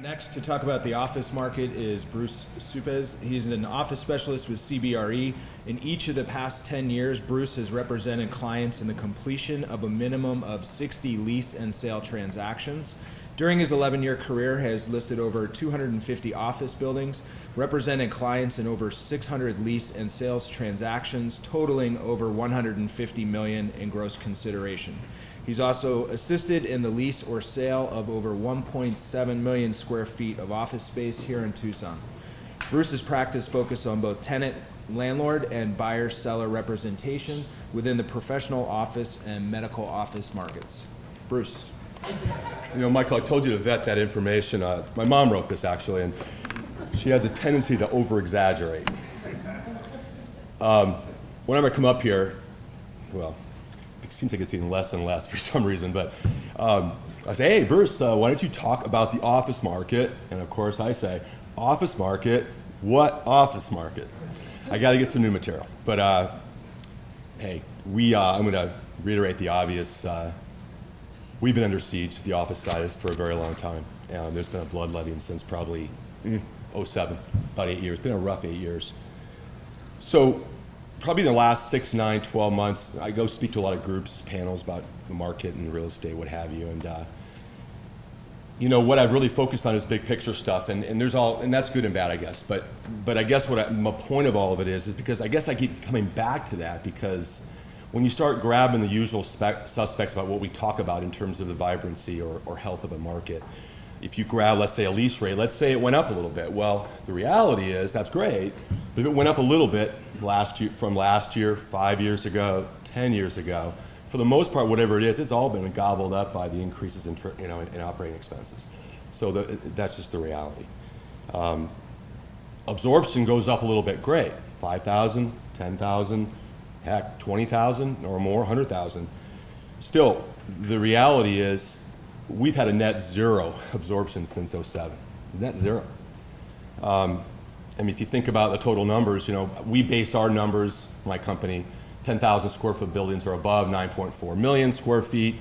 Next, to talk about the office market is Bruce Supes. He's an office specialist with CBRE. In each of the past 10 years, Bruce has represented clients in the completion of a minimum of 60 lease and sale transactions. During his 11-year career, he has listed over 250 office buildings, represented clients in over 600 lease and sales transactions, totaling over $150 million in gross consideration. He's also assisted in the lease or sale of over 1.7 million square feet of office space here in Tucson. Bruce's practice focuses on both tenant, landlord, and buyer-seller representation within the professional office and medical office markets. Bruce. You know, Michael, I told you to vet that information. My mom wrote this, actually, and she has a tendency to over-exaggerate. Whenever I come up here, well, it seems like it's getting less and less for some reason, but I say, hey, Bruce, why don't you talk about the office market? And of course I say, office market? What office market? I got to get some new material. But hey, I'm going to reiterate the obvious. We've been under siege, the office side is, for a very long time. There's been a bloodletting since probably 07, about 8 years. It's been a rough 8 years. So probably in the last 6, 9, 12 months, I go speak to a lot of groups, panels about the market and real estate, what have you. And you know, what I've really focused on is big picture stuff, and that's good and bad, I guess. But I guess my point of all of it is because I guess I keep coming back to that, because when you start grabbing the usual suspects about what we talk about in terms of the vibrancy or health of a market, if you grab, let's say, a lease rate, let's say it went up a little bit. Well, the reality is that's great, but if it went up a little bit from last year, 5 years ago, 10 years ago, for the most part, whatever it is, it's all been gobbled up by the increases in operating expenses. So that's just the reality. Absorption goes up a little bit, great. 5,000, 10,000, heck, 20,000 or more, 100,000. Still, the reality is we've had a net zero absorption since 07, net zero. I mean, if you think about the total numbers, you know, we base our numbers, my company, 10,000 square foot buildings are above 9.4 million square feet,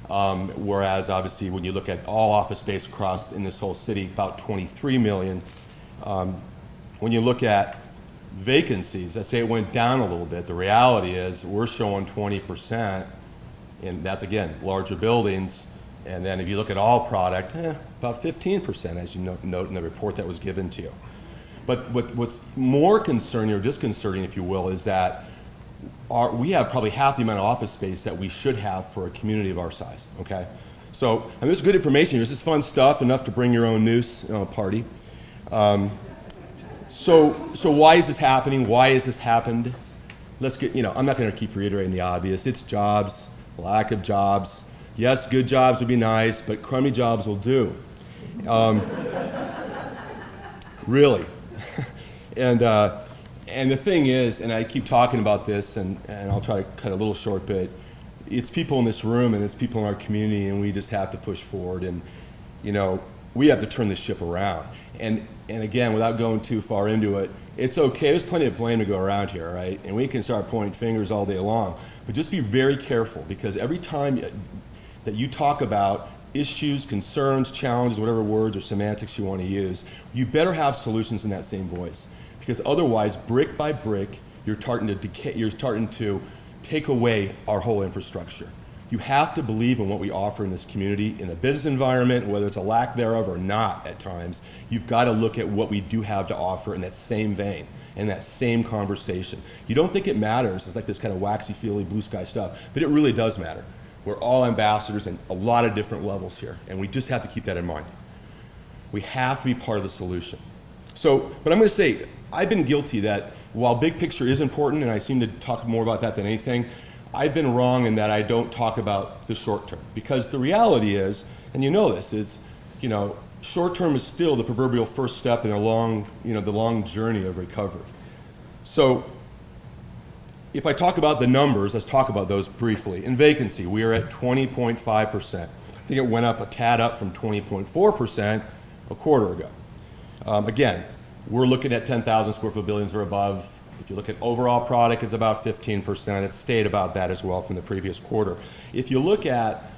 whereas obviously when you look at all office space across in this whole city, about 23 million. When you look at vacancies, I say it went down a little bit. The reality is we're showing 20%, and that's, again, larger buildings. And then if you look at all product, about 15%, as you note in the report that was given to you. But what's more concerning or disconcerting, if you will, is that we have probably half the amount of office space that we should have for a community of our size, okay? So, and this is good information here. This is fun stuff, enough to bring your own noose party. So why is this happening? Why has this happened? Let's get, you know, I'm not going to keep reiterating the obvious. It's jobs, lack of jobs. Yes, good jobs would be nice, but crummy jobs will do. Really. And the thing is, and I keep talking about this, and I'll try to cut a little short bit, it's people in this room and it's people in our community, and we just have to push forward, and you know, we have to turn this ship around. And again, without going too far into it, it's okay, there's plenty of blame to go around here, right? And we can start pointing fingers all day long, but just be very careful, because every time that you talk about issues, concerns, challenges, whatever words or semantics you want to use, you better have solutions in that same voice. Because otherwise, brick by brick, you're starting to decay, you're starting to take away our whole infrastructure. You have to believe in what we offer in this community, in the business environment, whether it's a lack thereof or not at times. You've got to look at what we do have to offer in that same vein, in that same conversation. You don't think it matters, it's like this kind of waxy, feely, blue sky stuff, but it really does matter. We're all ambassadors in a lot of different levels here, and we just have to keep that in mind. We have to be part of the solution. So, but I'm going to say, I've been guilty that while big picture is important, and I seem to talk more about that than anything, I've been wrong in that I don't talk about the short term. Because the reality is, and you know this, is, you know, short term is still the proverbial first step in a long, you know, the long journey of recovery. So, if I talk about the numbers, let's talk about those briefly. In vacancy, we are at 20.5%. I think it went up a tad up from 20.4% a quarter ago. Again, we're looking at 10,000 square foot buildings or above. If you look at overall product, it's about 15%. It stayed about that as well from the previous quarter. If you look at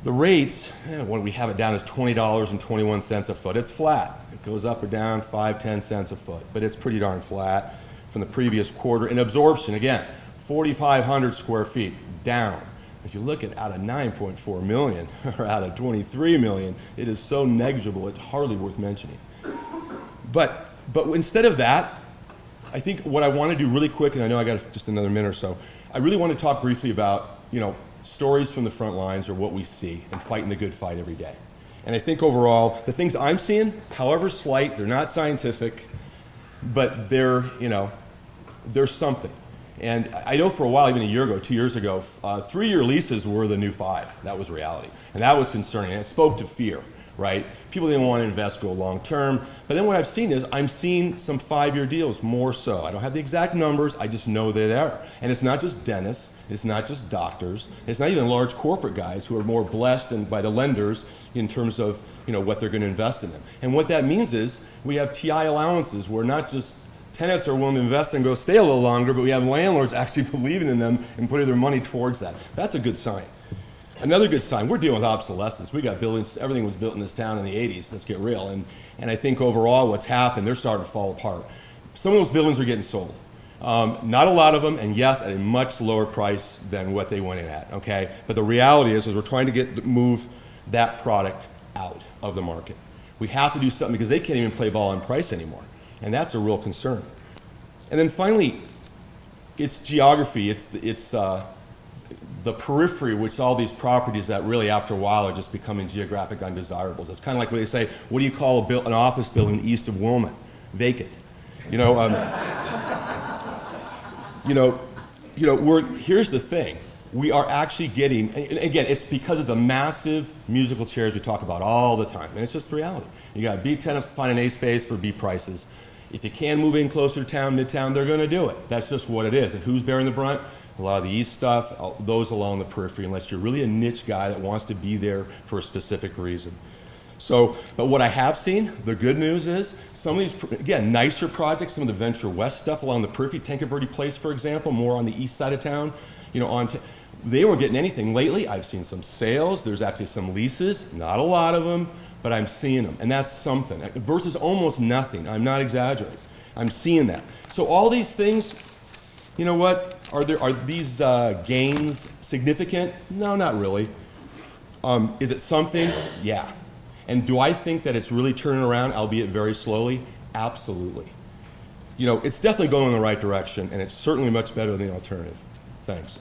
The rates, when we have it down as $20.21 a foot, it's flat. It goes up or down 5, 10 cents a foot, but it's pretty darn flat from the previous quarter. And absorption, again, 4,500 square feet, down. If you look at out of 9.4 million or out of 23 million, it is so negligible, it's hardly worth mentioning. But instead of that, I think what I want to do really quick, and I know I got just another minute or so, I really want to talk briefly about, stories from the front lines or what we see and fighting the good fight every day. And I think overall, the things I'm seeing, however slight, they're not scientific, but they're something. And I know for a while, even a year ago, 2 years ago, 3-year leases were the new 5. That was reality. And that was concerning. And it spoke to fear, right? People didn't want to invest, go long term. But then what I've seen is I'm seeing some 5-year deals more so. I don't have the exact numbers, I just know they're there. And it's not just dentists, it's not just doctors, it's not even large corporate guys who are more blessed and by the lenders in terms of what they're going to invest in them. And what that means is we have TI allowances where not just tenants are willing to invest and go stay a little longer, but we have landlords actually believing in them and putting their money towards that. That's a good sign. Another good sign, we're dealing with obsolescence. We got buildings, everything was built in this town in the 80s, let's get real. And I think overall what's happened, they're starting to fall apart. Some of those buildings are getting sold. Not a lot of them, and yes, at a much lower price than what they went in at, okay? But the reality is we're trying to move that product out of the market. We have to do something because they can't even play ball on price anymore. And that's a real concern. And then finally, it's geography. It's the periphery, which all these properties that really after a while are just becoming geographic undesirables. It's kind of like when they say, what do you call an office building east of Wilmot? Vacant. Here's the thing. We are actually getting, and again, it's because of the massive musical chairs we talk about all the time. And it's just the reality. You got B tenants to find an A space for B prices. If you can move in closer to town, midtown, they're going to do it. That's just what it is. And who's bearing the brunt? A lot of the east stuff, those along the periphery, unless you're really a niche guy that wants to be there for a specific reason. But what I have seen, the good news is, some of these, again, nicer projects, some of the Venture West stuff along the periphery, Tanque Verde Place, for example, more on the east side of town, they weren't getting anything. Lately, I've seen some sales. There's actually some leases, not a lot of them, but I'm seeing them, and that's something. Versus almost nothing. I'm not exaggerating. I'm seeing that. So all these things, you know what? Are these gains significant? No, not really. Is it something? Yeah. And do I think that it's really turning around, albeit very slowly? Absolutely. It's definitely going in the right direction, and it's certainly much better than the alternative. Thanks.